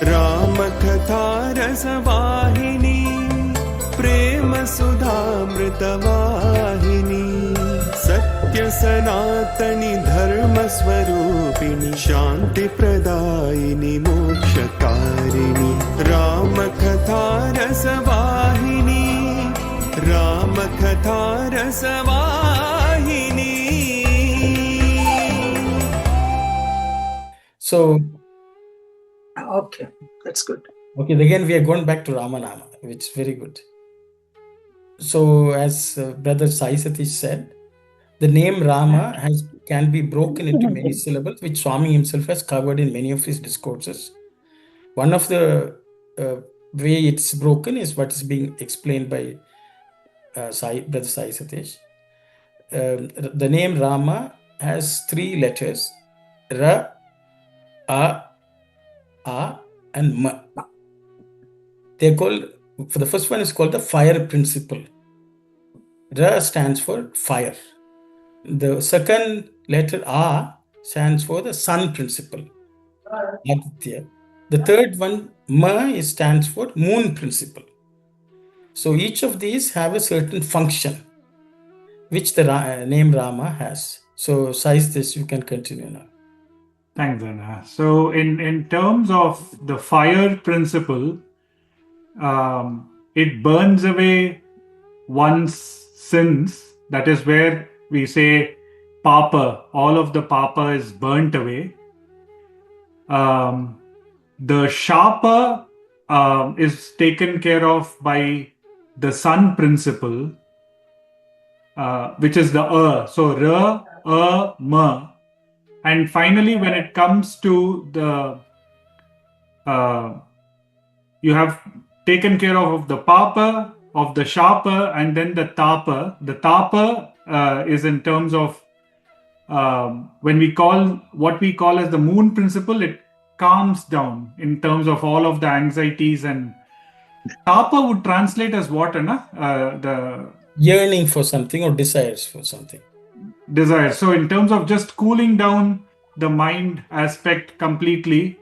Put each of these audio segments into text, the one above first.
Ramakatha Rasavahini, Prema Sudhamritavahini, Sathya Sanatani Dharma Swarupini, Shanti Pradayini Mokshakarini, Ramakatha Rasavahini, Ramakatha Rasavahini. So, okay, that's good. Okay, again we are going back to Ramanama, which is very good. So, as Brother Sai Satish said, the name Rama can be broken into many syllables, which Swami himself has covered in many of his discourses. One of the way it's broken is what is being explained by Brother Sai Satish. The name Rama has 3 letters: Ra, A, and Ma. They're called, for the first one is called the fire principle. Ra stands for fire. The second letter A stands for the sun principle, Aditya. The third one, Ma, stands for moon principle. So each of these have a certain function, which the name Rama has. So size this, you can continue now. Thanks, Anna. So in terms of the fire principle, it burns away one's sins. That is where we say papa, all of the papa is burnt away. The sharper is taken care of by the sun principle, which is the So ra, ma. And finally, when it comes to the, you have taken care of the papa, of the sharper, and then the tapa. The tapa is in terms of when we call what we call as the moon principle, it calms down in terms of all of the anxieties. And tapa would translate as what, Anna? The yearning for something or desires for something. Desire. So in terms of just cooling down the mind aspect completely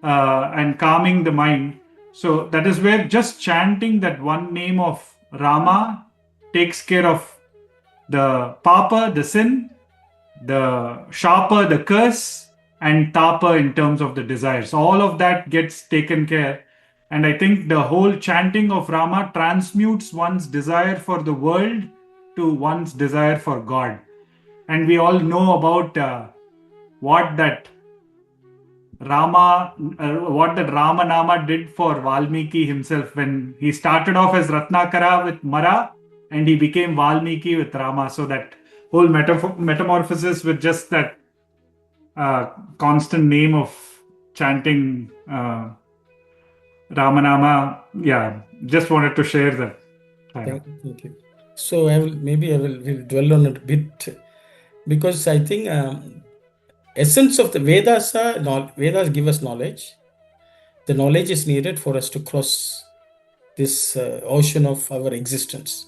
and calming the mind. So that is where just chanting that one name of Rama takes care of the papa, the sin, the sharper, the curse, and tapa in terms of the desires. All of that gets taken care. And I think the whole chanting of Rama transmutes one's desire for the world to one's desire for God. And we all know about what that Ramanama did for Valmiki himself when he started off as Ratnakara with Mara and he became Valmiki with Rama. So that whole metamorphosis with just that constant name of chanting Ramanama. Yeah, just wanted to share that. Thank you. So we'll dwell on it a bit, because I think essence of the Vedas give us knowledge. The knowledge is needed for us to cross this ocean of our existence.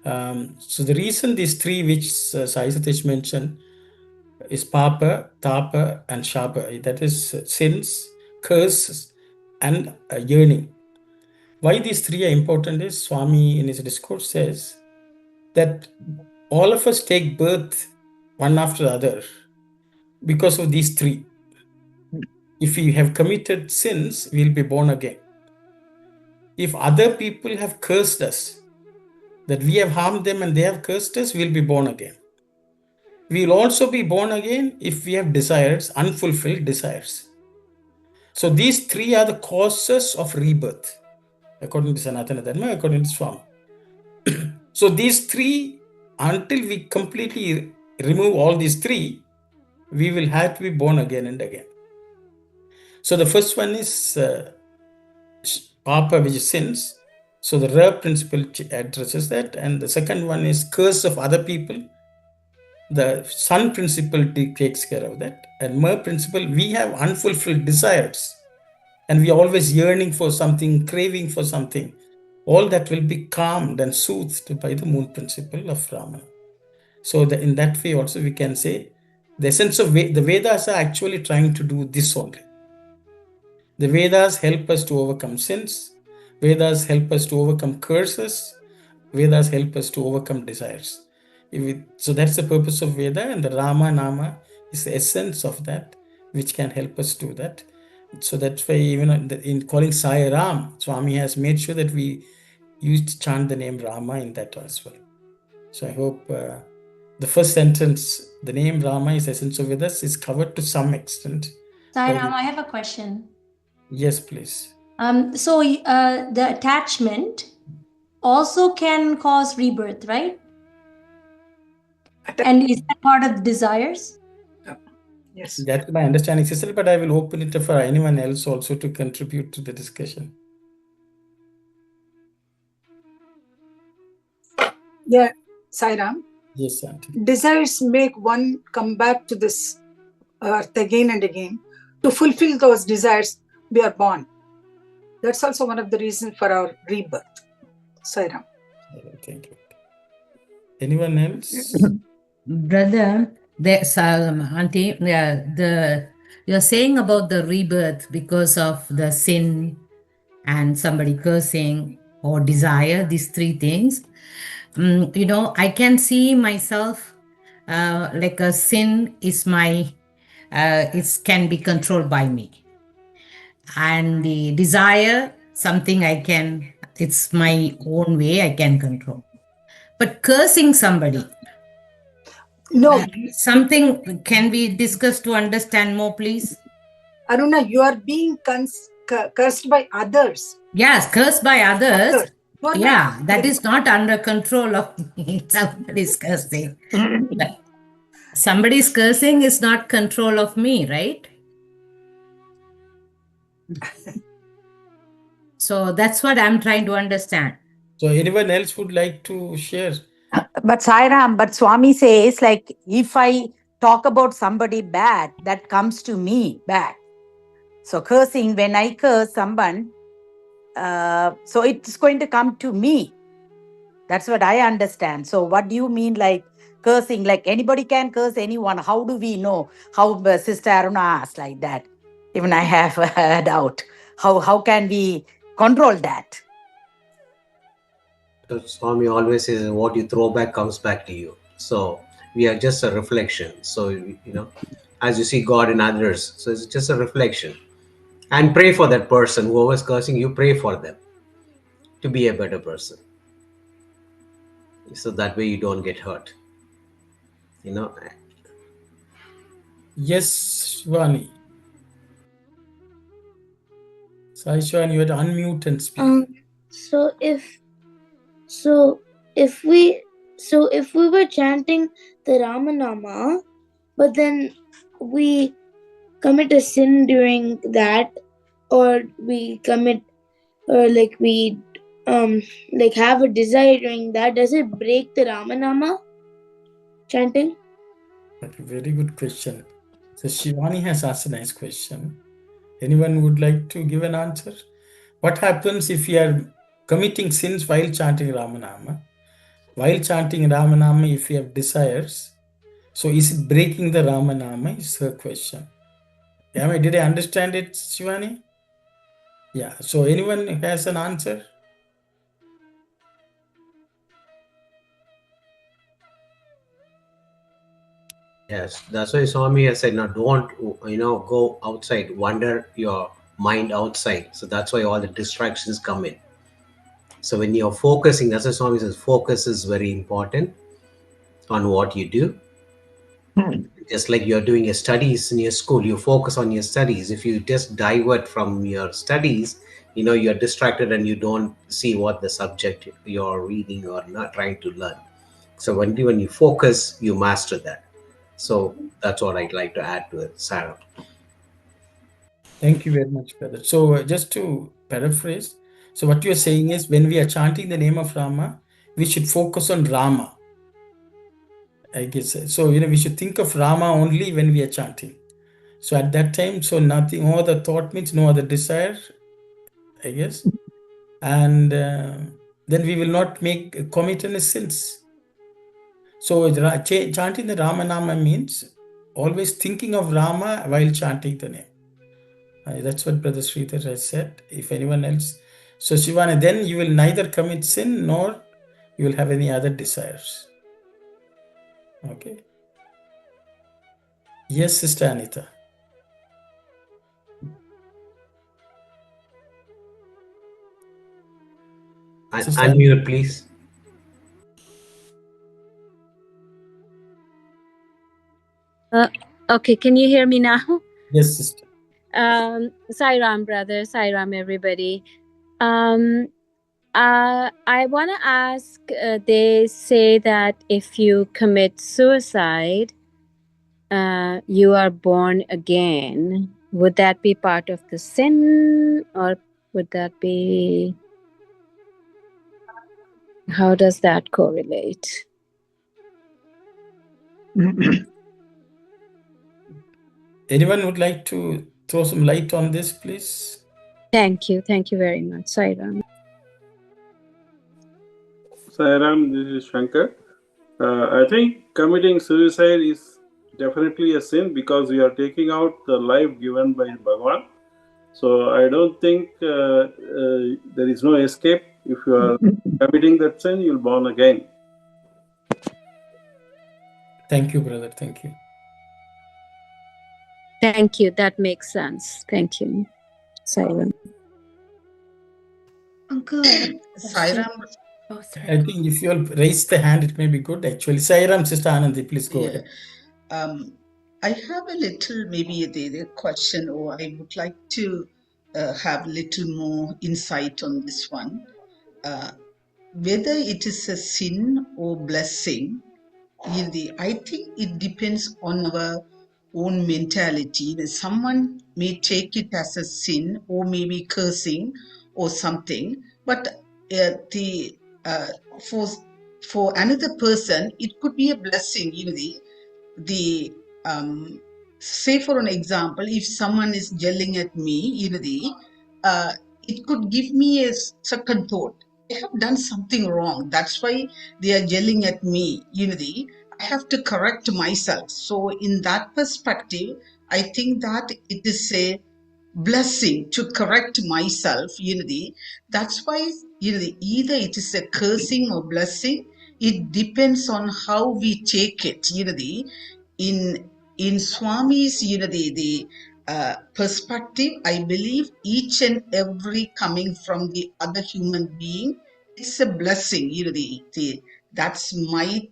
So the reason these 3 which Sai Satish mentioned is Papa, Tapa, and Shapa. That is sins, curses, and yearning. Why these 3 are important is Swami in his discourse says that all of us take birth one after the other because of these 3. If we have committed sins, we'll be born again. If other people have cursed us, that we have harmed them and they have cursed us, we'll be born again. We'll also be born again if we have desires, unfulfilled desires. So these 3 are the causes of rebirth, according to Sanatana Dharma, according to Swami. So these 3, until we completely remove all these 3, we will have to be born again and again. So the first one is Papa, which is sins. So the Ra principle addresses that. And the second one is curse of other people. The sun principle takes care of that. And Ma principle, we have unfulfilled desires. And we are always yearning for something, craving for something. All that will be calmed and soothed by the moon principle of Rama. So in that way also we can say the essence of the Vedas are actually trying to do this only. The Vedas help us to overcome sins. Vedas help us to overcome curses. Vedas help us to overcome desires. So that's the purpose of Veda, and the Rama Nama is the essence of that, which can help us do that. So that's why even in calling Sai Ram, Swami has made sure that we used to chant the name Rama in that as well. So I hope the first sentence, the name Rama is essence of Vedas, is covered to some extent. Sai Ram, I have a question. Yes, please. So the attachment also can cause rebirth, right? And is that part of the desires? Yes. That's my understanding, Cecil, but I will open it up for anyone else also to contribute to the discussion. Yeah, Sai Ram. Yes, Auntie. Desires make one come back to this earth again and again. To fulfill those desires, we are born. That's also one of the reasons for our rebirth. Sai Ram. Thank you. Anyone else? Brother, Auntie, you're saying about the rebirth because of the sin and somebody cursing or desire, these three things. I can see myself like a sin is it can be controlled by me. And the desire, something it's my own way I can control. But cursing somebody, No, something can be discussed to understand more, please? Aruna, you are being cursed by others. Yes, cursed by others. You are Yeah, not- that is not under control of me. Somebody's cursing. Somebody's cursing is not control of me, right? So that's what I'm trying to understand. So anyone else would like to share? But Sai Ram, but Swami says, like, if I talk about somebody bad, that comes to me bad. So cursing, when I curse someone, so it's going to come to me. That's what I understand. So what do you mean, like cursing? Like anybody can curse anyone. How do we know? How Sister Aruna asked like that. Even I have a doubt. How can we control that? So Swami always says, what you throw back comes back to you. So we are just a reflection. So, as you see God in others, so it's just a reflection. And pray for that person, whoever's cursing, you pray for them to be a better person. So that way you don't get hurt. Yes, Shivani. Sai Shivani, you had to unmute and speak. So if we were chanting the Ramanama, but then we commit a sin during that, or we commit, or like we have a desire during that, does it break the Ramanama chanting? Very good question. So Shivani has asked a nice question. Anyone would like to give an answer? What happens if you are committing sins while chanting Ramanama? While chanting Ramanama, if you have desires, so is it breaking the Ramanama? Is her question. Did I understand it, Shivani? Yeah. So anyone has an answer? Yes, that's why Swami has said, now don't, go outside, wander your mind outside. So that's why all the distractions come in. So when you're focusing, that's why Swami says, focus is very important on what you do. Just like you're doing your studies in your school, you focus on your studies. If you just divert from your studies, you're distracted and you don't see what the subject you're reading or not trying to learn. So when you focus, you master that. So that's what I'd like to add to it, Sarah. Thank you very much, brother. So just to paraphrase, so what you're saying is when we are chanting the name of Rama, we should focus on Rama. I guess so. We should think of Rama only when we are chanting. So at that time, so nothing, no other thought means no other desire, I guess, and then we will not commit any sins. So chanting the Ramanama means always thinking of Rama while chanting the name. That's what Brother Sridhar has said. If anyone else, so Shivana, then you will neither commit sin nor you will have any other desires. Okay. Yes, Sister Anita. Sister Unmute, please. Okay, can you hear me now? Yes, sister. Sai Ram, brother. Sai Ram, everybody. I want to ask, they say that if you commit suicide, you are born again. Would that be part of the sin, or would that be... How does that correlate? Anyone would like to throw some light on this, please? Thank you. Thank you very much, Sai Ram. Sai Ram, this is Shankar. I think committing suicide is definitely a sin because we are taking out the life given by Bhagawan. So I don't think there is no escape. If you are committing that sin, you'll born again. Thank you, brother. Thank you. Thank you. That makes sense. Thank you, Sai Ram. Uncle, Sai Ram. oh, sorry. I think if you'll raise the hand, it may be good actually. Sai Ram, Sister Anandi, please go ahead. I have a little, maybe the question, or I would like to have a little more insight on this one. Whether it is a sin or blessing, I think it depends on our own mentality. Someone may take it as a sin or maybe cursing or something, but for another person, it could be a blessing. Say for an example, if someone is yelling at me, it could give me a second thought. I have done something wrong. That's why they are yelling at me. I have to correct myself. So in that perspective, I think that it is a blessing to correct myself. That's why either it is a cursing or blessing. It depends on how we take it. In Swami's the perspective, I believe each and every coming from the other human being, it's a blessing. That's my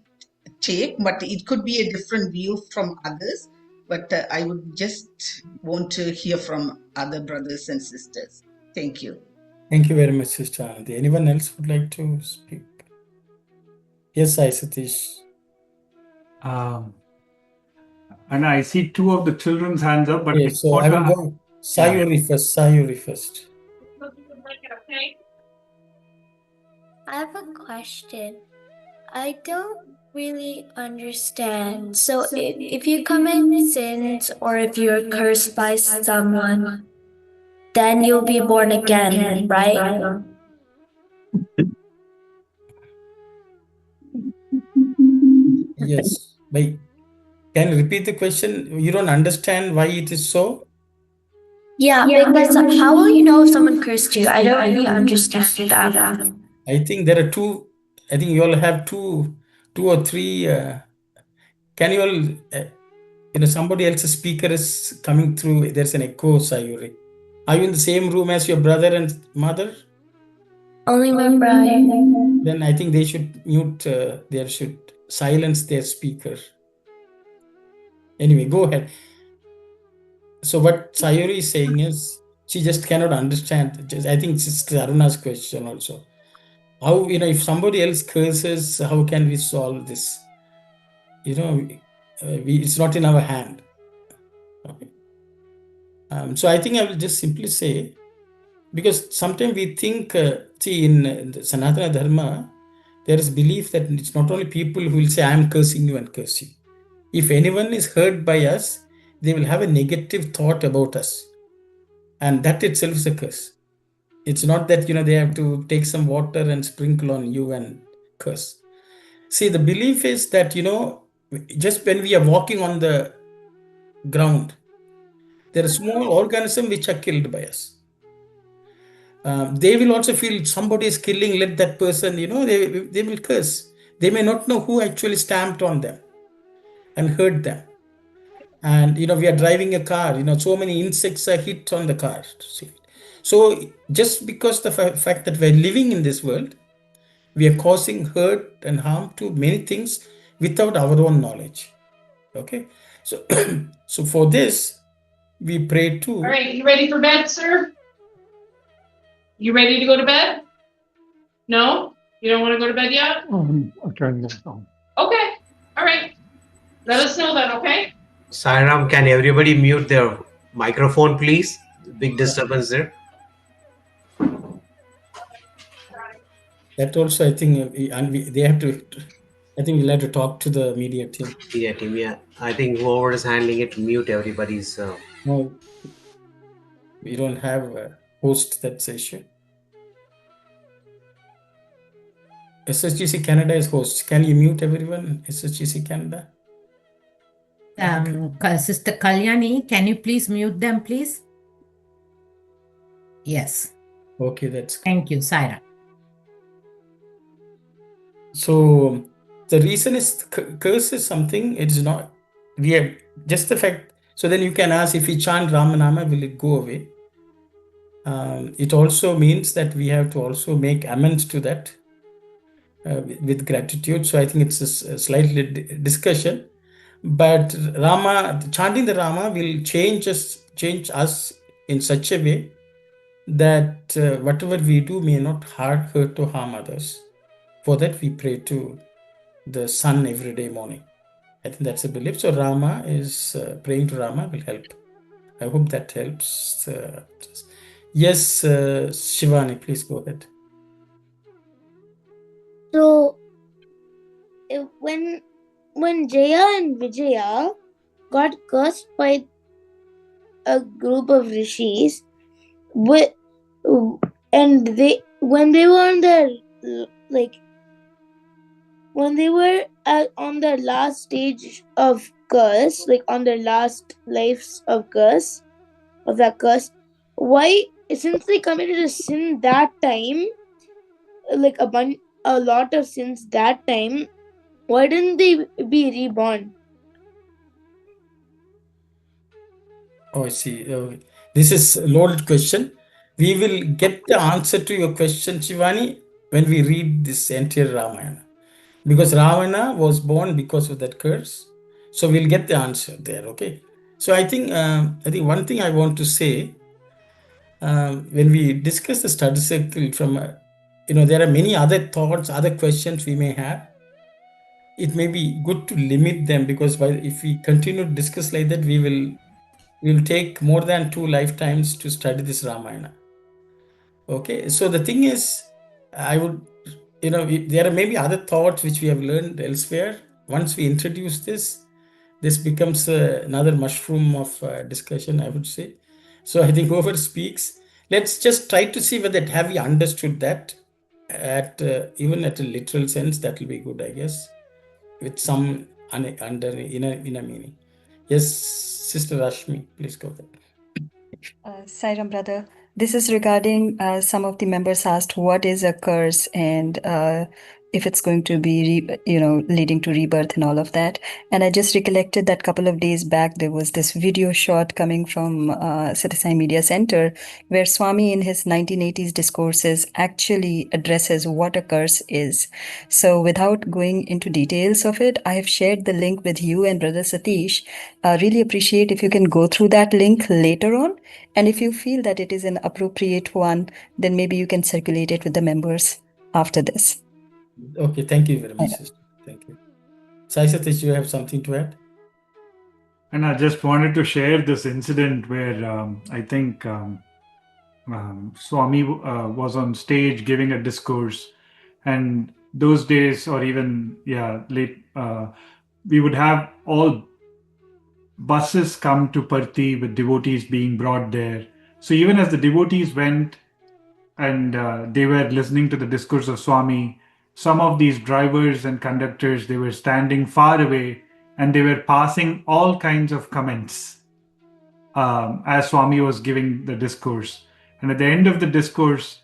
take, but it could be a different view from others. But I would just want to hear from other brothers and sisters. Thank you. Thank you very much, Sister Anandi. Anyone else would like to speak? Yes, Sai Satish. And I see two of the children's hands up, but Okay, so I will go. Sayuri first. Sayuri first. I have a question. I don't really understand. So if you commit sins or if you're cursed by someone, then you'll be born again, right? Yes. Can you repeat the question? You don't understand why it is so? Yeah, because how will you know if someone cursed you? I don't really understand that. I think there are two. I think you all have two or three. Can you all, somebody else's speaker is coming through. There's an echo, Sayuri. Are you in the same room as your brother and mother? Only my brother. Then I think they should mute. They should silence their speaker. Anyway, go ahead. So what Sayuri is saying is she just cannot understand. I think it's Aruna's question also. How, if somebody else curses, how can we solve this? It's not in our hand. Okay. So I think I will just simply say, because sometimes we think, in the Sanatana Dharma, there is belief that it's not only people who will say, I am cursing you and curse you. If anyone is hurt by us, they will have a negative thought about us. And that itself is a curse. It's not that, they have to take some water and sprinkle on you and curse. See, the belief is that, just when we are walking on the ground, There are small organisms which are killed by us. They will also feel somebody is killing, let that person, they will curse. They may not know who actually stamped on them and hurt them. And, we are driving a car, so many insects are hit on the car. So just because the fact that we're living in this world, we are causing hurt and harm to many things without our own knowledge. Okay. So, so for this, we pray to. All right, you ready for bed, sir? You ready to go to bed? No? You don't want to go to bed yet? I'm trying to go. Okay. All right. Let us know that, okay? Sai Ram, can everybody mute their microphone, please? Big disturbance there. That also, I think, they have to. I think we'll have to talk to the media team. Media team, yeah. I think whoever is handling it, mute everybody's. No, we don't have a host that session. SSGC Canada is host. Can you mute everyone? SSGC Canada. Sister Kalyani, can you please mute them, please? Yes. Okay, that's good. Thank you, Sai Ram. So the reason is curse is something, it's not, we have just the fact. So then you can ask, if we chant Ramanama, will it go away? It also means that we have to also make amends to that with gratitude. So I think it's a slightly discussion. But chanting the Rama will change us in such a way that whatever we do may not hurt or harm others. For that, we pray to the sun every day morning. I think that's a belief. So Rama is praying to Rama will help. I hope that helps. Yes, Shivani, please go ahead. So, when Jaya and Vijaya got cursed by a group of rishis, when they were on their last stage of curse, like on their last lives of that curse, why, since they committed a sin that time, like a lot of sins that time, why didn't they be reborn? Oh, I see. This is a loaded question. We will get the answer to your question, Shivani, when we read this entire Ramayana. Because Ravana was born because of that curse. So we'll get the answer there, okay? So I think one thing I want to say, when we discuss the study circle from, there are many other thoughts, other questions we may have. It may be good to limit them, because if we continue to discuss like that, we will take more than 2 lifetimes to study this Ramayana. Okay, so the thing is, I would, there are maybe other thoughts which we have learned elsewhere. Once we introduce this becomes another mushroom of discussion, I would say. So I think whoever speaks, let's just try to see whether have we understood that even at a literal sense. That will be good, I guess, with some inner meaning. Yes, Sister Rashmi, please go ahead. Sai Ram, brother. This is regarding some of the members asked what is a curse and if it's going to be, leading to rebirth and all of that. And I just recollected that couple of days back, there was this video shot coming from Sathya Media Center where Swami in his 1980s discourses actually addresses what a curse is. So without going into details of it, I have shared the link with you and Brother Satish. Really appreciate if you can go through that link later on. And if you feel that it is an appropriate one, then maybe you can circulate it with the members after this. Okay, thank you very much, sister. Thank you. Sai Satish, you have something to add? And I just wanted to share this incident where I think Swami was on stage giving a discourse, and those days, or even late, we would have all buses come to Parthi with devotees being brought there. So even as the devotees went and they were listening to the discourse of Swami, some of these drivers and conductors, they were standing far away and they were passing all kinds of comments. as Swami was giving the discourse. And at the end of the discourse,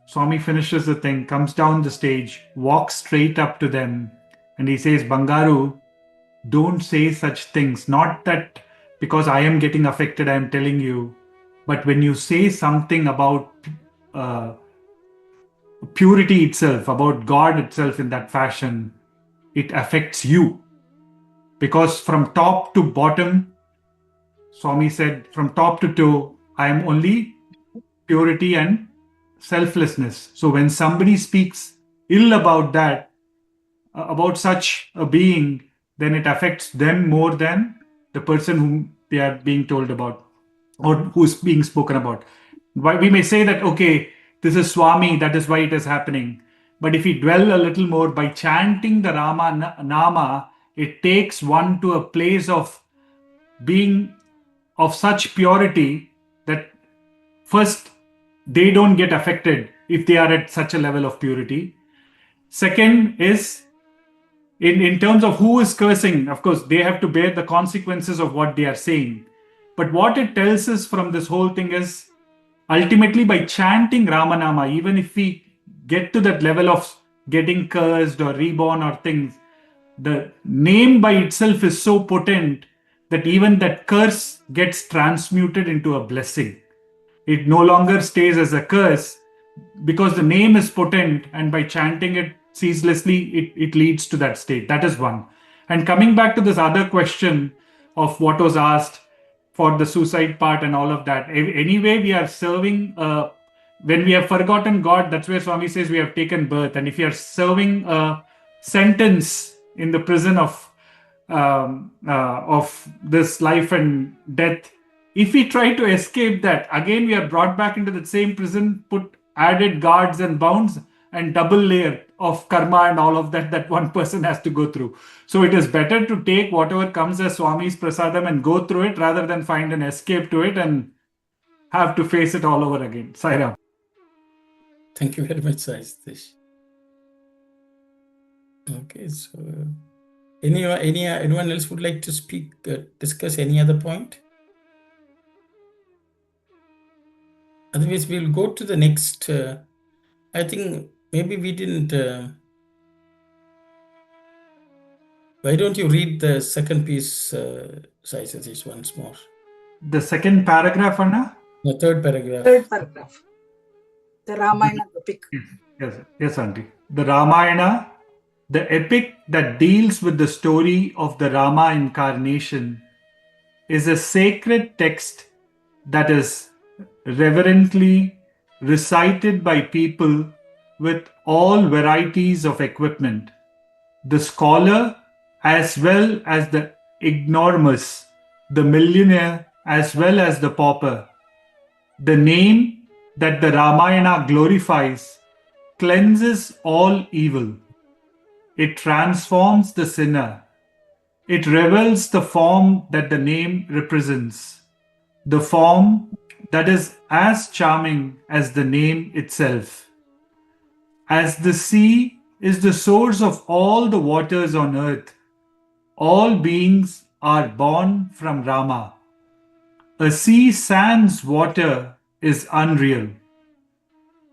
Swami finishes the thing, comes down the stage, walks straight up to them, and he says, Bangaru, don't say such things. Not that because I am getting affected, I am telling you, but when you say something about purity itself, about God itself in that fashion, it affects you. Because from top to bottom, Swami said, from top to toe, I am only purity and selflessness. So when somebody speaks ill about that, about such a being, then it affects them more than the person whom they are being told about or who's being spoken about. Why we may say that, okay, this is Swami, that is why it is happening. But if we dwell a little more by chanting the Rama Nama, it takes one to a place of being of such purity that first, they don't get affected if they are at such a level of purity. Second is, in terms of who is cursing, of course, they have to bear the consequences of what they are saying. But what it tells us from this whole thing is, ultimately by chanting Ramanama, even if we get to that level of getting cursed or reborn or things, the name by itself is so potent that even that curse gets transmuted into a blessing. It no longer stays as a curse because the name is potent, and by chanting it ceaselessly, it leads to that state. That is one. And coming back to this other question of what was asked for the suicide part and all of that, anyway, we are serving, when we have forgotten God, that's where Swami says we have taken birth. And if you are serving a sentence in the prison of this life and death, if we try to escape that, again we are brought back into the same prison, put added guards and bounds and double layer of karma and all of that one person has to go through. So it is better to take whatever comes as Swami's prasadam and go through it rather than find an escape to it and have to face it all over again. Sai Ram. Thank you very much, Sai Satish. Okay, so anyone else would like to speak, discuss any other point? Otherwise, we'll go to the next. I think maybe we didn't. Why don't you read the second piece, Sai Satish, once more? The second paragraph, Anna? The third paragraph. Third paragraph. The Ramayana epic. Yes, Auntie. The Ramayana, the epic that deals with the story of the Rama incarnation, is a sacred text that is reverently recited by people with all varieties of equipment. The scholar as well as the ignoramus, the millionaire as well as the pauper. The name that the Ramayana glorifies cleanses all evil. It transforms the sinner. It revels the form that the name represents, the form that is as charming as the name itself. As the sea is the source of all the waters on earth, all beings are born from Rama. A sea sans water is unreal.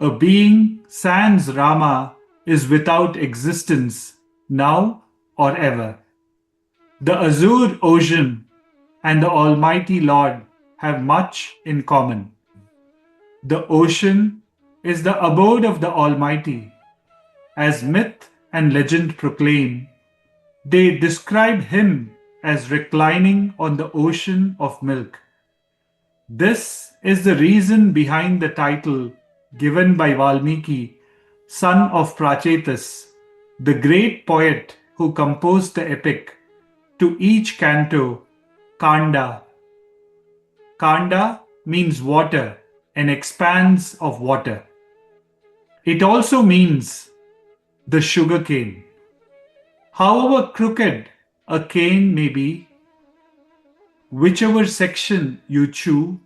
A being sans Rama is without existence now or ever. The azure ocean and the Almighty Lord have much in common. The ocean is the abode of the Almighty. As myth and legend proclaim, they describe him as reclining on the ocean of milk. This is the reason behind the title given by Valmiki, son of Prachetas, the great poet who composed the epic, to each canto, Kanda. Kanda means water, an expanse of water. It also means the sugar cane. However crooked a cane may be, whichever section you chew,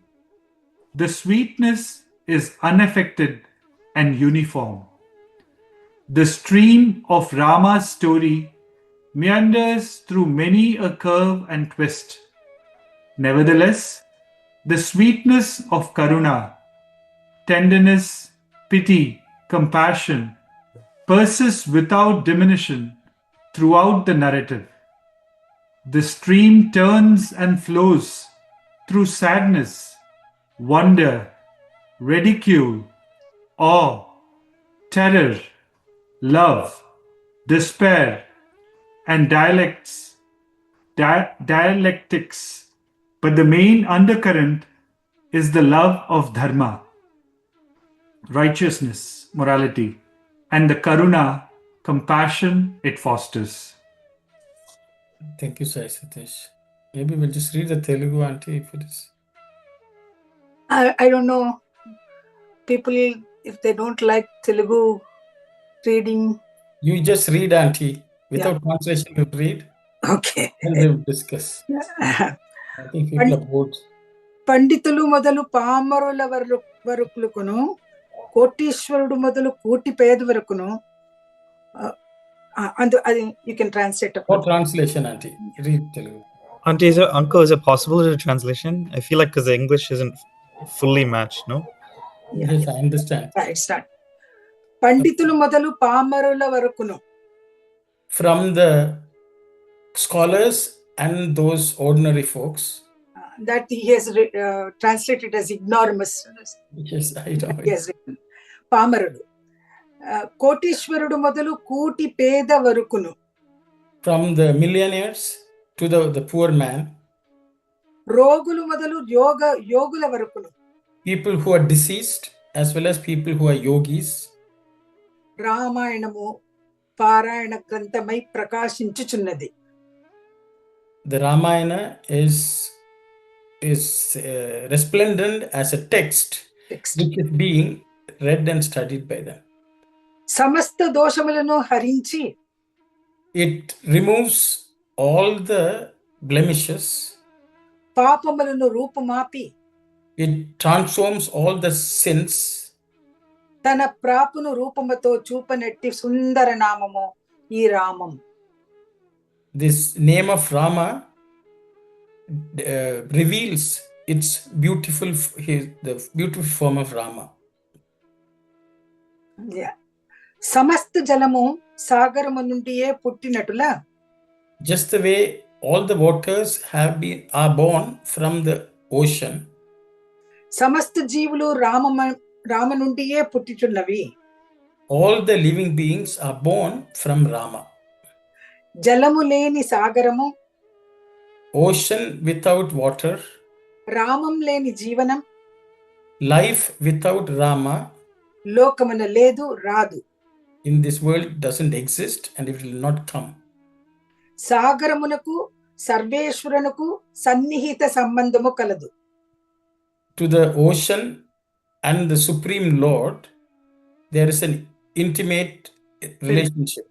the sweetness is unaffected and uniform. The stream of Rama's story meanders through many a curve and twist. Nevertheless, The sweetness of karuna, tenderness, pity, compassion persists without diminution throughout the narrative. The stream turns and flows through sadness, wonder, ridicule, awe, terror, love, despair, and dialectics. But the main undercurrent is the love of dharma, righteousness, morality, and the karuna, compassion it fosters. Thank you, Sai Satish. Maybe we'll just read the Telugu, Auntie, if it is. I don't know. People, if they don't like Telugu reading. You just read, Auntie. Without translation, you read. Okay. And we'll discuss. I think people are bored. పండితులు మొదలు పామరుల వరకును కోటీశ్వరుడు మొదలు కోటి పేద వరకును అది you can translate. Or translation, Auntie. Read Telugu. Auntie, Uncle, is it possible to do translation? I feel like because the English isn't fully matched, no? Yes, I understand. Right, start. పండితులు మొదలు పామరుల వరకును. From the scholars and those ordinary folks. That he has translated as ignoramus. Yes, I know. Yes, పామరుడు. కోటీశ్వరుడు మొదలు కోటి పేద వరకును. From the millionaires to the poor man. రోగులు మొదలు యోగుల వరకును. People who are deceased as well as people who are yogis. రామాయణము పారాయణ గ్రంథమై ప్రకాశించుచున్నది. The Ramayana is resplendent as a text which is being read and studied by them. సమస్త దోషములను హరించి. It removes all the blemishes. పాపములను రూపుమాపి. It transforms all the sins. తన ప్రాపును రూపముతో చూపనెట్టి సుందర నామము ఈ రామం. This name of Rama reveals its beautiful, the beautiful form of Rama. సమస్త జలము సాగరము నుండియే పుట్టినట్టులా. Just the way all the waters are born from the ocean. సమస్త జీవులు Rama నుండియే పుట్టుచున్నవి. All the living beings are born from Rama. జలము లేని సాగరము. Ocean without water. రామం లేని జీవనం. Life without Rama. లోకమున లేదు, రాదు. In this world doesn't exist and it will not come. సాగరమునకు సర్వేశ్వరునకు సన్నిహిత సంబంధము కలదు. To the ocean and the Supreme Lord, there is an intimate relationship.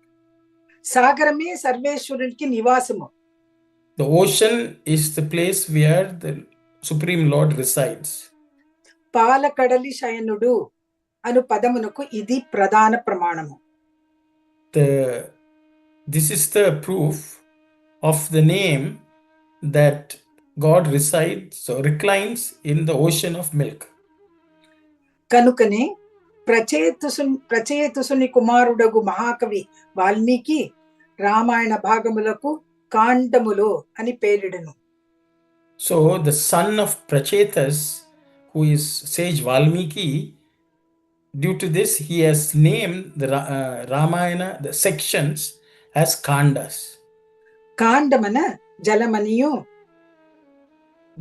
సాగరమే సర్వేశ్వరునికి నివాసము. The ocean is the place where the Supreme Lord resides. పాలకడలి శయనుడు అను పదమునకు ఇది ప్రధాన ప్రమాణము. This is the proof of the name that God resides or reclines in the ocean of milk. కనుకనే ప్రచేతుసుని కుమారుడగు మహాకవి వాల్మీకి రామాయణ భాగములకు కాండములు అని పేరిడెను. So the son of Prachetas, who is sage Valmiki, due to this he has named the Ramayana, the sections, as kandas. కాండమన జలమనియు.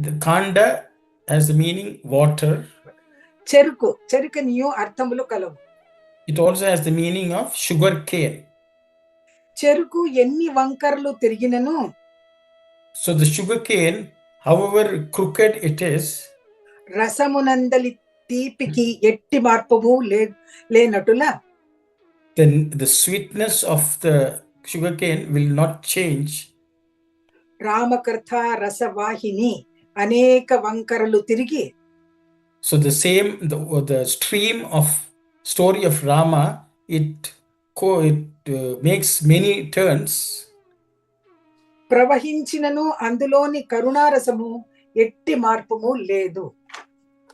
The kanda has the meaning water. చెరుకనియు అర్థములు కలవు. It also has the meaning of sugar cane. చెరుకు ఎన్ని వంకరలు తిరిగినను. So the sugar cane, however crooked it is, రసమునందలి తీపికి ఎట్టి మార్పము లేనటులా. The sweetness of the sugar cane will not change. రామకథ రసవాహిని అనేక వంకరలు తిరిగి. So the same, the stream of story of Rama, it makes many turns. ప్రవహించినను అందులోని కరుణారసము ఎట్టి మార్పుము లేదు.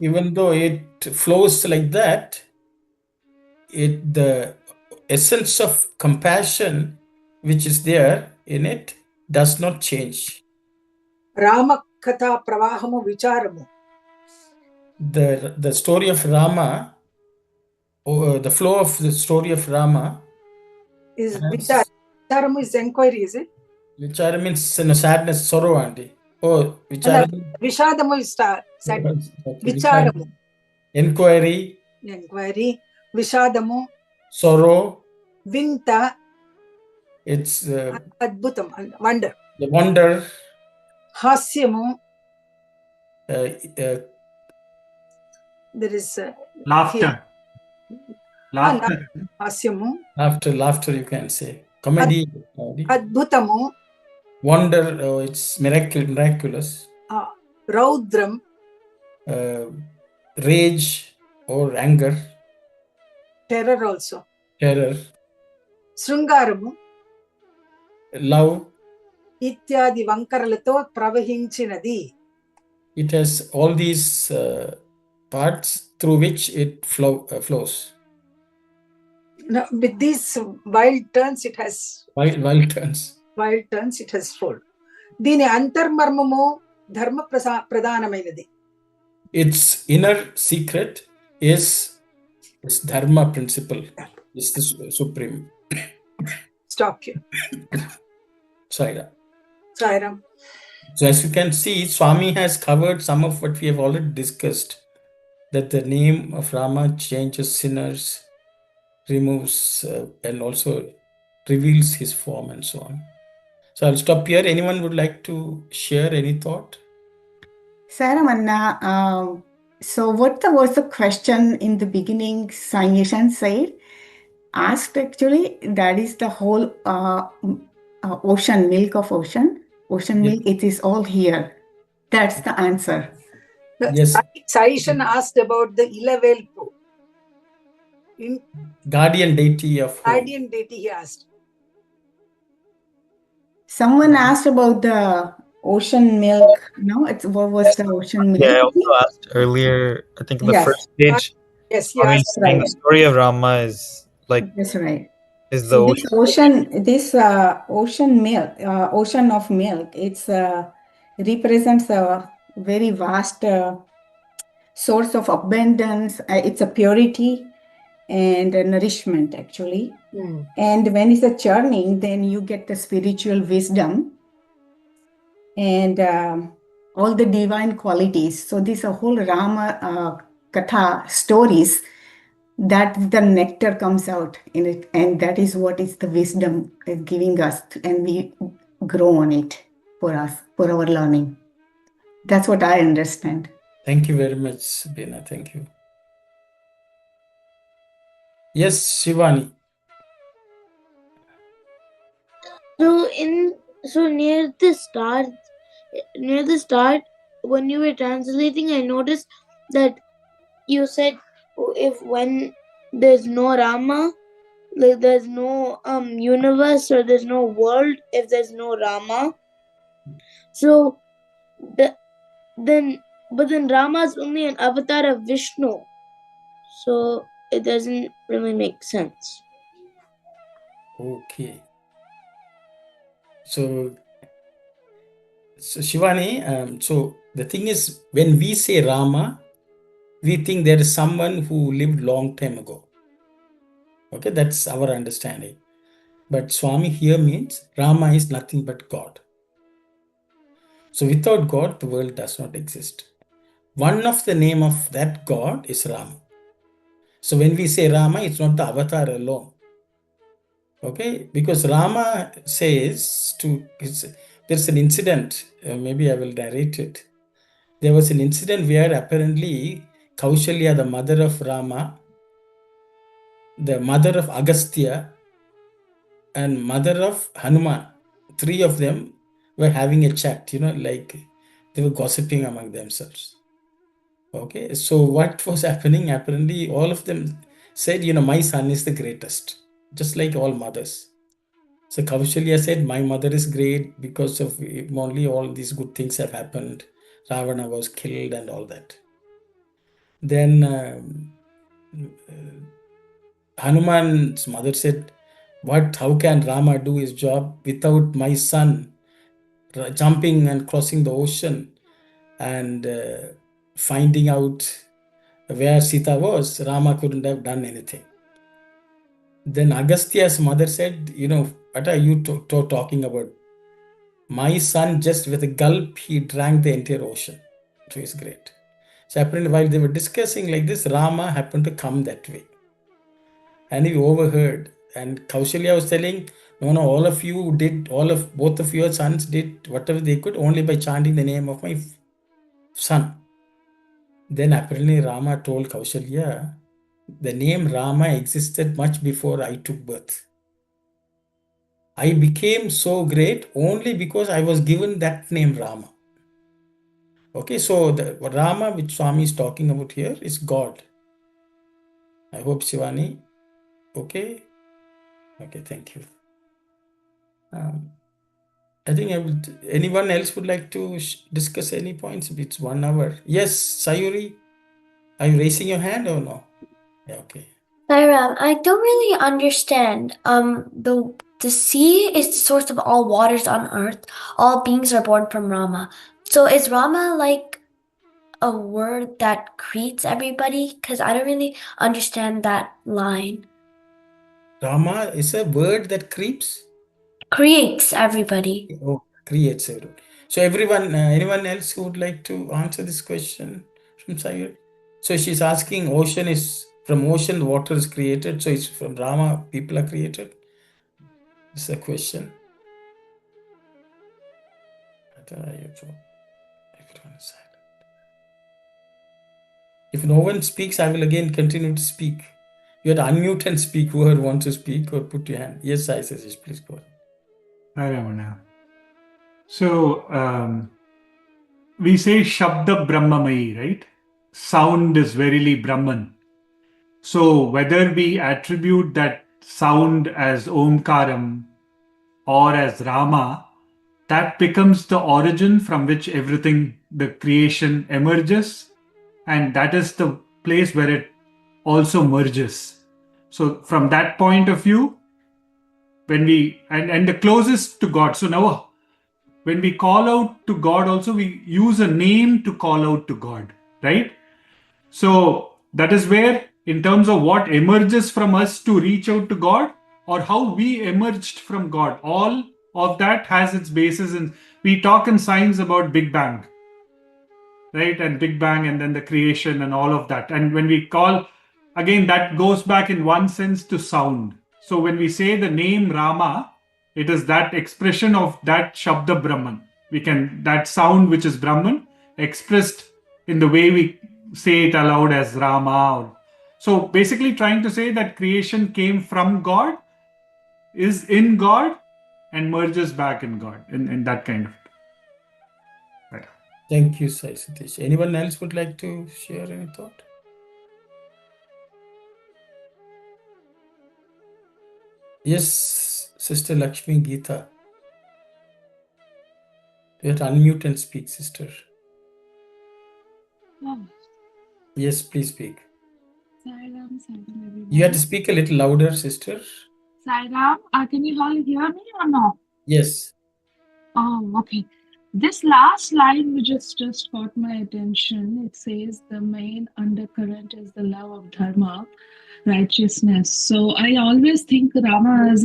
Even though it flows like that, the essence of compassion which is there in it does not change. రామకథా ప్రవాహము విచారము. The story of Rama, the flow of the story of Rama is vicharam. Vicharam is inquiry, is it? Vicharam means sadness, sorrow, Andy. Oh, vicharam. Vishadamu is sadness. Vicharamu. Inquiry. Vishadamu. Sorrow. Vinta. It's adbhutam, wonder. The wonder. Hasyamu. There is laughter. Laughter. Hasyamu. Laughter, you can say. Comedy. Adbhutamu. Wonder, it's miraculous. Raudram. Rage or anger. Terror also. Terror. Srungaramu. Love. ఇత్యాది వంకరలతో ప్రవహించినది. It has all these parts through which it flows. Now, with these wild turns, it has wild turns. Wild turns, it has flowed. దీని అంతర్మర్మము ధర్మ ప్రధానమైనది. Its inner secret is Dharma principle. Is the supreme. Stop here. Sai Ram. Sai Ram. So as you can see, Swami has covered some of what we have already discussed. That the name of Rama changes sinners, removes and also reveals his form and so on. So I'll stop here. Anyone would like to share any thought? Sai Ram Anna, so what was the question in the beginning? Sangishan said, asked actually, that is the whole ocean, milk of ocean milk, it is all here. That's the answer. Yes. Saishan asked about the Ilavelpu. Guardian deity of home. Guardian deity he asked. Someone asked about the ocean milk. No, what was the ocean milk? Yeah, I also asked earlier, I think in the first page. Yes, that's right. The story of Rama is like. That's right. Is the this ocean milk, ocean of milk, it's represents a very vast source of abundance. It's a purity and a nourishment actually. And when it's a churning, then you get the spiritual wisdom and all the divine qualities. So this whole Rama Katha stories, that the nectar comes out in it, and that is what is the wisdom giving us, and we grow on it for us, for our learning. That's what I understand. Thank you very much, Bina. Thank you. Yes, Shivani. So near the start, when you were translating, I noticed that you said, when there's no Rama, like there's no universe or there's no world if there's no Rama. So then Rama is only an avatar of Vishnu. So it doesn't really make sense. Okay. So Shivani, so the thing is, when we say Rama, we think there is someone who lived long time ago. Okay, that's our understanding. But Swami here means Rama is nothing but God. So without God, the world does not exist. One of the name of that God is Rama. So when we say Rama, it's not the avatar alone. Okay, because Rama says there's an incident, maybe I will narrate it. There was an incident where apparently Kaushalya, the mother of Rama, the mother of Agastya, and mother of Hanuman, three of them were having a chat, like they were gossiping among themselves. Okay, so what was happening? Apparently, all of them said, my son is the greatest, just like all mothers. So Kaushalya said, my mother is great because of him only all these good things have happened. Ravana was killed and all that. Then Hanuman's mother said, how can Rama do his job without my son jumping and crossing the ocean and finding out where Sita was? Rama couldn't have done anything. Then Agastya's mother said, what are you talking about? My son, just with a gulp, he drank the entire ocean. So it's great. So apparently while they were discussing like this, Rama happened to come that way. And he overheard. And Kaushalya was telling, no, all of you did, both of your sons did whatever they could only by chanting the name of my son. Then apparently Rama told Kaushalya, the name Rama existed much before I took birth. I became so great only because I was given that name Rama. Okay, so the Rama which Swami is talking about here is God. I hope Shivani, okay? Okay, thank you. I think anyone else would like to discuss any points? It's 1 hour. Yes, Sayuri, are you raising your hand or no? Yeah, okay. Sai Ram, I don't really understand. The sea is the source of all waters on earth. All beings are born from Rama. So is Rama like a word that creates everybody? Because I don't really understand that line. Rama is a word that creeps? Creates everybody. Oh, creates everyone. So everyone, anyone else who would like to answer this question from Sayuri? So she's asking, from ocean water is created, so it's from Rama people are created? This is a question. If no one speaks, I will again continue to speak. You have to unmute and speak, whoever wants to speak, or put your hand. Yes, I says, please go ahead. Hi, Ramana. So, we say Shabda Brahmamayi, right? Sound is verily Brahman. So, whether we attribute that sound as Omkaram or as Rama, that becomes the origin from which everything, the creation emerges, and that is the place where it also merges. So from that point of view, when we, and the closest to God, so now when we call out to God also, we use a name to call out to God, right? So that is where, in terms of what emerges from us to reach out to God, or how we emerged from God, all of that has its basis in, we talk in science about Big Bang, right? And Big Bang and then the creation and all of that. And when we call, again, that goes back in one sense to sound. So when we say the name Rama, it is that expression of that Shabda Brahman. We can, that sound which is Brahman expressed in the way we say it aloud as Rama. So basically trying to say that creation came from God, is in God, and merges back in God, in that kind of. Right. Thank you, Sai Satish. Anyone else would like to share any thought? Yes, Sister Lakshmi Geeta. You have to unmute and speak, sister. Oh. Yes, please speak. Sai Ram, everybody. You have to speak a little louder, sister. Sai Ram, can you all hear me or no? Yes. Oh, okay. This last line which just caught my attention. It says the main undercurrent is the love of Dharma, righteousness. So I always think Rama as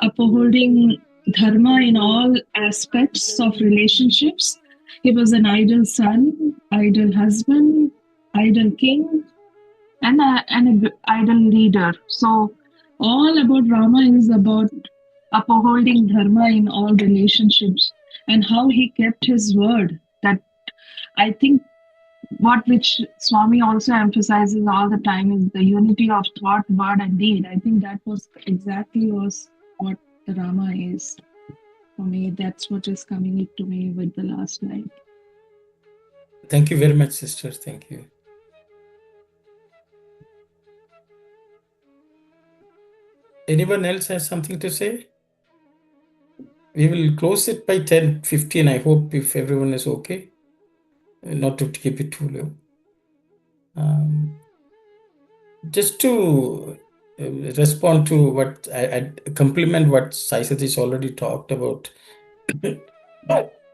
upholding Dharma in all aspects of relationships. He was an ideal son, ideal husband, ideal king, and an ideal leader. So all about Rama is about upholding Dharma in all relationships and how he kept his word. That I think which Swami also emphasizes all the time is the unity of thought, word, and deed. I think that was what the Rama is for me. That's what is coming to me with the last line. Thank you very much, sister. Thank you. Anyone else has something to say? We will close it by 10:15. I hope, if everyone is okay. not to keep it too low. Just to respond to what I compliment what Sai Satish already talked about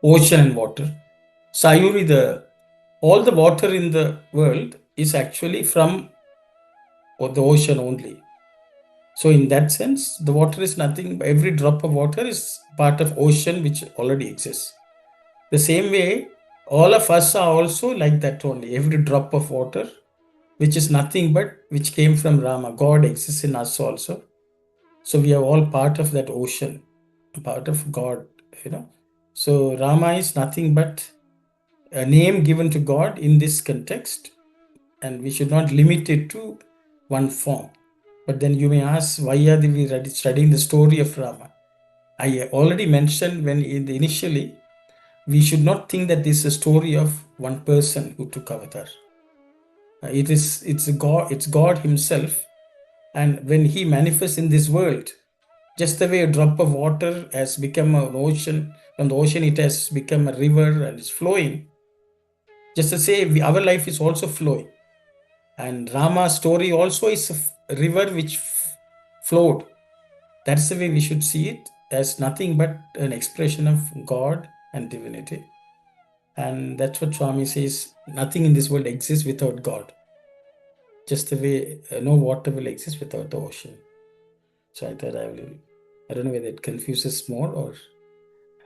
ocean and water. Sayuri, all the water in the world is actually from the ocean only. So in that sense, the water is nothing. Every drop of water is part of ocean which already exists. The same way, all of us are also like that only. Every drop of water, which is nothing but which came from Rama. God exists in us also. So we are all part of that ocean, part of God, So Rama is nothing but a name given to God in this context, and we should not limit it to one form. But then you may ask, why are we studying the story of Rama? I already mentioned initially, we should not think that this is a story of one person who took avatar. It's God Himself, and when He manifests in this world, just the way a drop of water has become an ocean, from the ocean it has become a river and it's flowing. Just to say, our life is also flowing. And Rama's story also is a river which flowed. That's the way we should see it, as nothing but an expression of God and divinity. And that's what Swami says, nothing in this world exists without God. Just the way no water will exist without the ocean. So I thought I don't know whether it confuses more or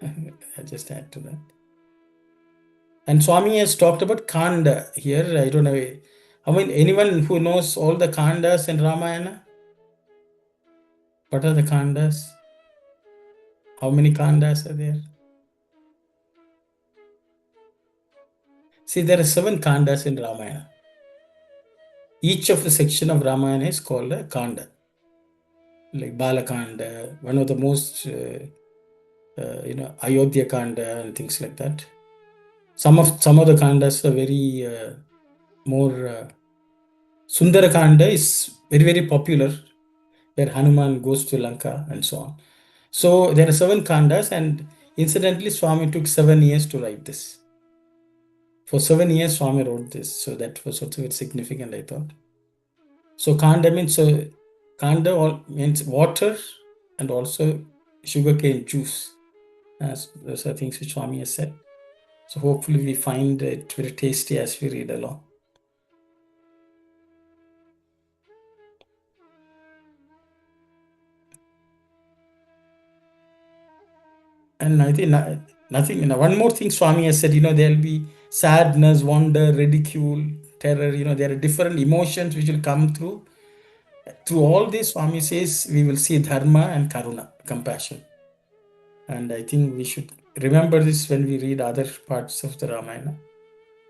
I just add to that. And Swami has talked about Kanda here. I don't know. Anyone who knows all the Kandas in Ramayana? What are the Kandas? How many Kandas are there? See, there are 7 Kandas in Ramayana. Each of the section of Ramayana is called a Kanda. Like Balakanda, one of the most, Ayodhya Kanda and things like that. Some of the Kandas are very more. Sundara Kanda is very, very popular, where Hanuman goes to Lanka and so on. So there are 7 Kandas, and incidentally, Swami took 7 years to write this. For 7 years, Swami wrote this. So that was also very significant, I thought. So Kanda means means water and also sugarcane juice. Those are things which Swami has said. So hopefully we find it very tasty as we read along. And I think nothing, one more thing Swami has said, there'll be sadness, wonder, ridicule, terror, there are different emotions which will come through. Through all this, Swami says, we will see Dharma and Karuna, compassion. And I think we should remember this when we read other parts of the Ramayana.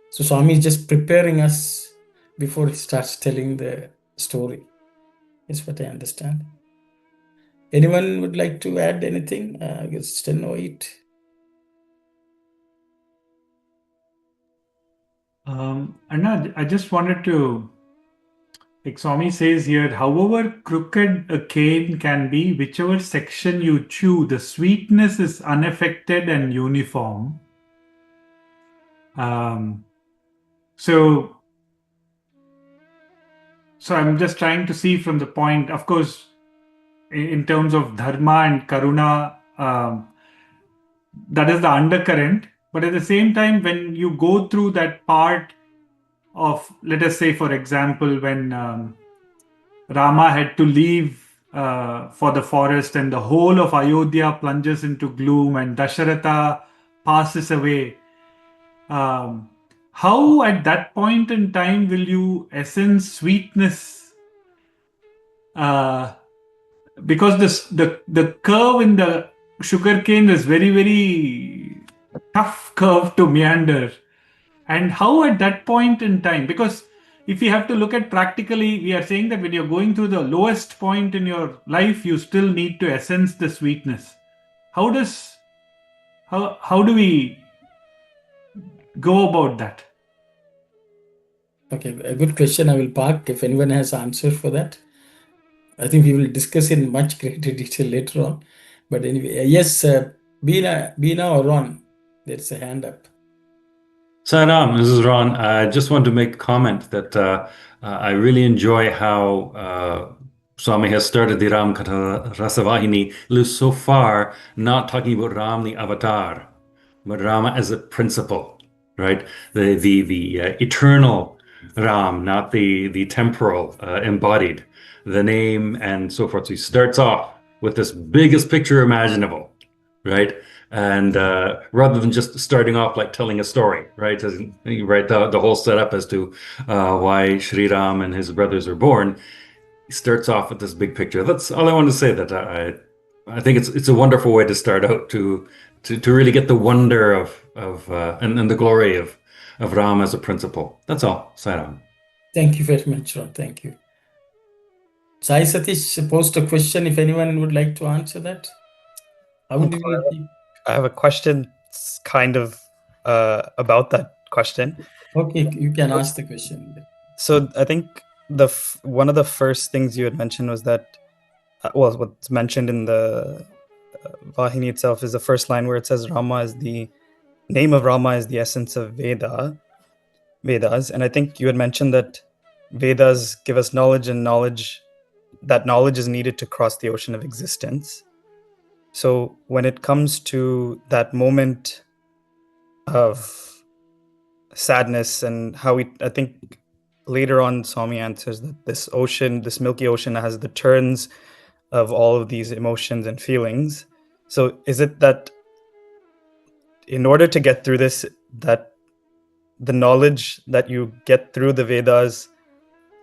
So Swami is just preparing us before he starts telling the story. Is what I understand. Anyone would like to add anything? I guess it's 10:08. Anna, I just wanted to, like Swami says here, however crooked a cane can be, whichever section you chew, the sweetness is unaffected and uniform. So I'm just trying to see from the point, of course, in terms of Dharma and Karuna, that is the undercurrent. But at the same time, when you go through that part of, let us say, for example, when Rama had to leave for the forest and the whole of Ayodhya plunges into gloom and Dasharatha passes away, how at that point in time will you essence sweetness? Because the curve in the sugarcane is very, very tough curve to meander. And how at that point in time, because if you have to look at practically, we are saying that when you're going through the lowest point in your life, you still need to essence the sweetness. How do we go about that? Okay, a good question. I will park if anyone has answer for that. I think we will discuss in much greater detail later on. But anyway, yes, Bina or Ron, there's a hand up. Sai Ram, this is Ron. I just want to make a comment that I really enjoy how Swami has started the Ramakatha Rasavahini. Lives so far not talking about Ram the avatar, but Rama as a principle, right? The eternal Ram, not the temporal embodied, the name and so forth. So he starts off with this biggest picture imaginable, right? And rather than just starting off like telling a story, right? You write the whole setup as to why Sri Ram and his brothers are born. He starts off with this big picture. That's all I wanted to say. That I think it's a wonderful way to start out to really get the wonder of and the glory of Ram as a principle. That's all. Sai Ram. Thank you very much, Ron. Thank you. Sai Satish posed a question. If anyone would like to answer that, how do we? I have a question, kind of about that question. Okay, you can ask the question. So I think one of the first things you had mentioned was that, well, what's mentioned in the Vahini itself is the first line where it says Rama is the name of Rama is the essence of Vedas, and I think you had mentioned that Vedas give us knowledge, and that knowledge is needed to cross the ocean of existence. So when it comes to that moment of sadness and how I think later on Swami answers that this ocean, this milky ocean, has the turns of all of these emotions and feelings. So is it that in order to get through this, that the knowledge that you get through the Vedas,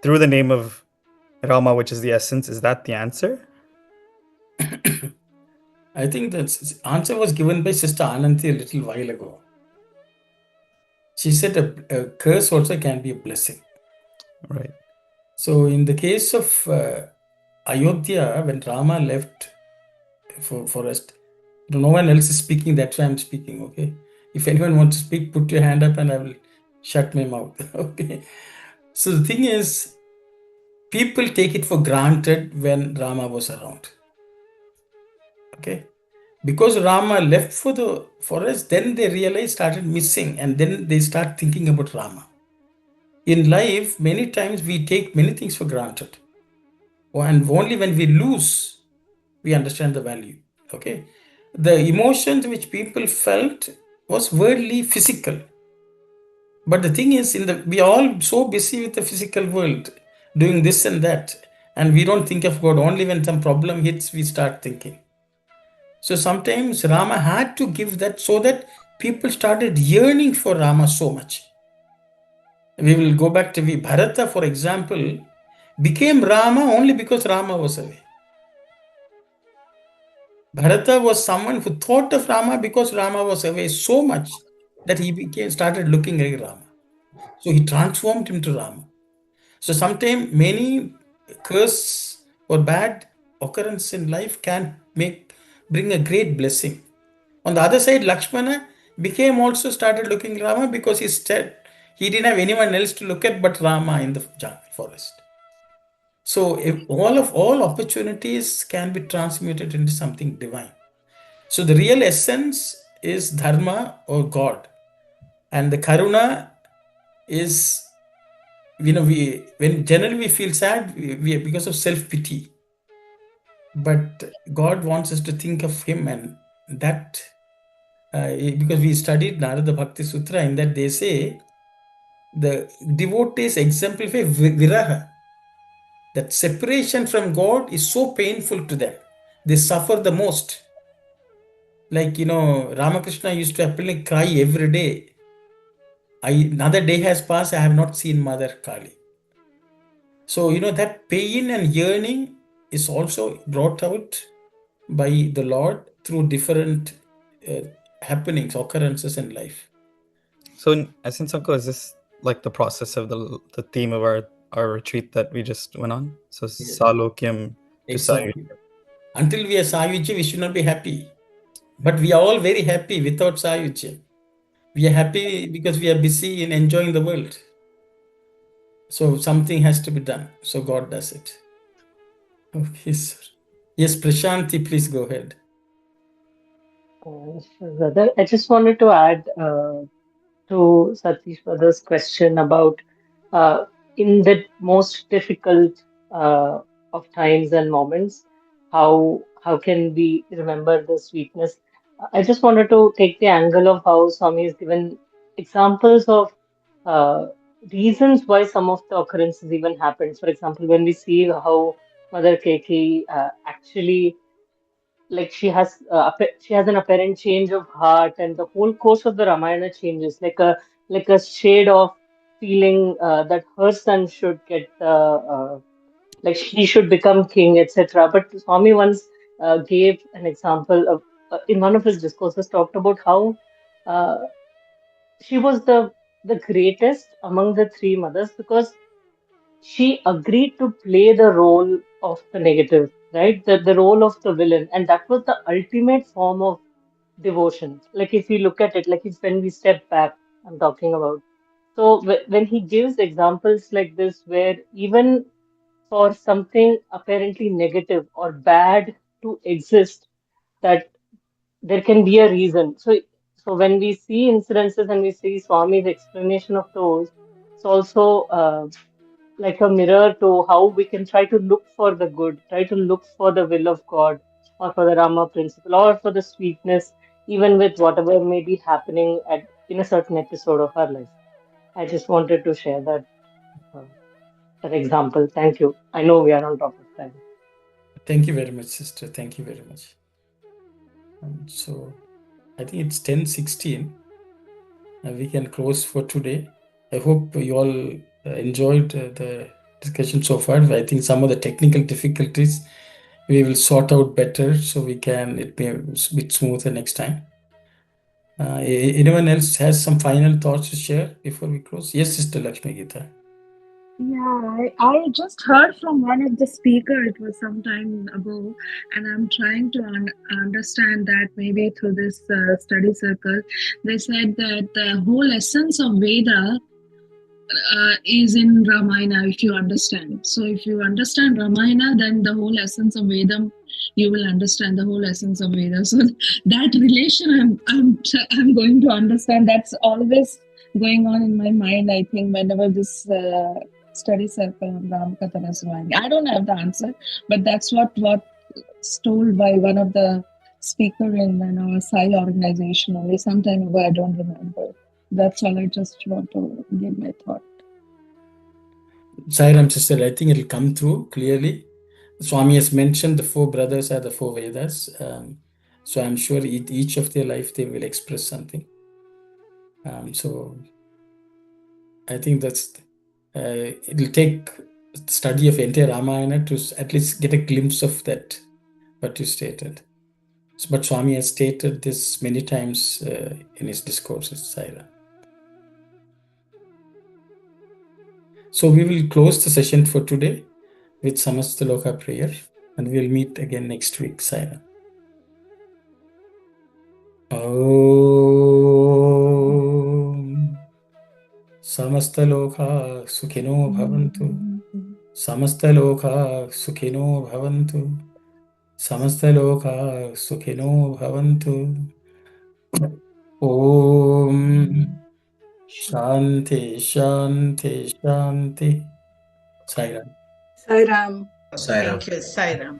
through the name of Rama, which is the essence, is that the answer? I think the answer was given by Sister Ananthi a little while ago. She said a curse also can be a blessing. Right. So in the case of Ayodhya, when Rama left for forest, no one else is speaking, that's why I'm speaking, okay? If anyone wants to speak, put your hand up and I will shut my mouth, okay? So the thing is, people take it for granted when Rama was around, okay? Because Rama left for the forest, then they realized, started missing, and then they start thinking about Rama. In life, many times we take many things for granted. And only when we lose, we understand the value, okay? The emotions which people felt was worldly, physical. But the thing is, we are all so busy with the physical world, doing this and that, and we don't think of God. Only when some problem hits, we start thinking. So sometimes Rama had to give that so that people started yearning for Rama so much. We will go back to Bharata, for example, became Rama only because Rama was away. Bharata was someone who thought of Rama because Rama was away so much that he started looking like Rama. So he transformed him to Rama. So sometimes many curse or bad occurrence in life can bring a great blessing. On the other side, Lakshmana started looking Rama because he didn't have anyone else to look at but Rama in the jungle forest. So if all opportunities can be transmuted into something divine. So the real essence is Dharma or God. And the Karuna is, when generally we feel sad, we because of self-pity. But God wants us to think of Him, and that, because we studied Narada Bhakti Sutra, in that they say the devotees exemplify viraha. That separation from God is so painful to them. They suffer the most. Like, Ramakrishna used to happily cry every day. Another day has passed, I have not seen Mother Kali. So, that pain and yearning is also brought out by the Lord through different happenings, occurrences in life. So in essence, Uncle, is this like the process of the theme of our retreat that we just went on? So Yes. Salokyam to Exactly. Sayuja. Until we are Sayuja, we should not be happy. But we are all very happy without Sayuja. We are happy because we are busy in enjoying the world. So something has to be done. So God does it. Okay, sir. Yes, Prashanti, please go ahead. Brother, I just wanted to add to Satish brother's question about in the most difficult of times and moments, how can we remember the sweetness? I just wanted to take the angle of how Swami has given examples of uh, reasons why some of the occurrences even happened. For example, when we see how Mother Keki actually like she has an apparent change of heart, and the whole course of the Ramayana changes, like a shade of feeling that her son should get like he should become king, etc. But Swami once gave an example of in one of his discourses talked about how uh, she was the greatest among the three mothers because she agreed to play the role of the negative, right? The role of the villain. And that was the ultimate form of devotion. Like if you look at it, like if when we step back, I'm talking about. So when he gives examples like this, where even for something apparently negative or bad to exist, that there can be a reason. So when we see incidences and we see Swami's explanation of those, it's also like a mirror to how we can try to look for the good, try to look for the will of God, or for the Rama principle, or for the sweetness, even with whatever may be happening at in a certain episode of our life. I just wanted to share uh, that example. Thank you. I know we are on top of time. Thank you very much, sister. Thank you very much. So I think it's 10:16. We can close for today. I hope you all enjoyed the discussion so far. I think some of the technical difficulties we will sort out better so it be a bit smoother next time. Anyone else has some final thoughts to share before we close? Yes, Sister Lakshmi Gita. Yeah, I just heard from one of the speaker, it was some time ago, and I'm trying to understand that maybe through this study circle. They said that the whole essence of Veda is in Ramayana, if you understand. So if you understand Ramayana, then the whole essence of Vedam, you will understand the whole essence of Veda. So that relation, I'm going to understand. That's always going on in my mind. I think whenever this study circle on Ramakatha Rasavahini, I don't have the answer, but that's what told by one of the speaker in our Sai organization only some time ago. I don't remember. That's all. I just want to give my thought. Sai Ram, sister, I think it'll come through clearly. Swami has mentioned the four brothers are the four Vedas. So I'm sure each of their life they will express something. So I think it'll take study of entire Ramayana to at least get a glimpse of that, what you stated. But Swami has stated this many times in his discourses, Sai Ram. So we will close the session for today with Samastaloka prayer, and we'll meet again next week, Sai Ram. Om Samastaloka Sukhino Bhavantu. Samastaloka Sukhino Bhavantu. Samastaloka Sukhino Bhavantu. Om Shanti Shanti Shanti. Sai Ram. Sai Ram. Sai Ram. Thank you, Sai Ram.